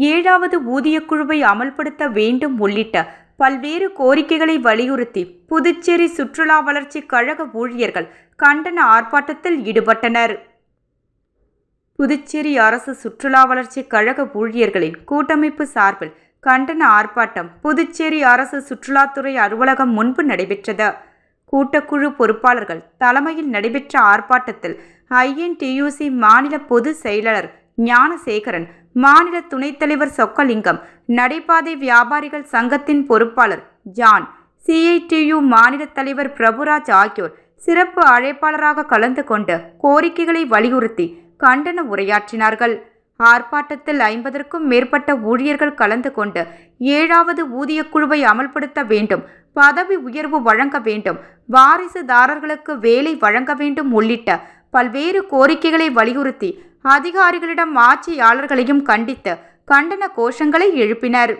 7வது ஊதியக்குழுவை அமல்படுத்த வேண்டும் உள்ளிட்ட பல்வேறு கோரிக்கைகளை வலியுறுத்தி புதுச்சேரி சுற்றுலா வளர்ச்சி கழக ஊழியர்கள் கண்டன ஆர்ப்பாட்டத்தில் ஈடுபட்டனர். புதுச்சேரி அரசு சுற்றுலா வளர்ச்சி கழக ஊழியர்களின் கூட்டமைப்பு சார்பில் கண்டன ஆர்ப்பாட்டம் புதுச்சேரி அரசு சுற்றுலாத்துறை அலுவலகம் முன்பு நடைபெற்றது. கூட்டக்குழு பொறுப்பாளர்கள் தலைமையில் நடைபெற்ற ஆர்ப்பாட்டத்தில் INTUC மாநில பொதுச் செயலாளர் ஞானசேகரன், மாநில துணைத் தலைவர் சொக்கலிங்கம், நடைபாதை வியாபாரிகள் சங்கத்தின் பொறுப்பாளர் ஜான், CITU மாநில தலைவர் பிரபுராஜ் ஆகியோர் சிறப்பு அழைப்பாளராக கலந்து கொண்டு கோரிக்கைகளை வலியுறுத்தி கண்டன உரையாற்றினார்கள். ஆர்ப்பாட்டத்தில் 50க்கும் மேற்பட்ட ஊழியர்கள் கலந்து கொண்டு 7வது ஊதியக்குழுவை அமல்படுத்த வேண்டும், பதவி உயர்வு வழங்க வேண்டும், வாரிசுதாரர்களுக்கு வேலை வழங்க வேண்டும் உள்ளிட்ட பல்வேறு கோரிக்கைகளை வலியுறுத்தி அதிகாரிகளிடம் ஆட்சியாளர்களையும் கண்டித்து கண்டன கோஷங்களை எழுப்பினர்.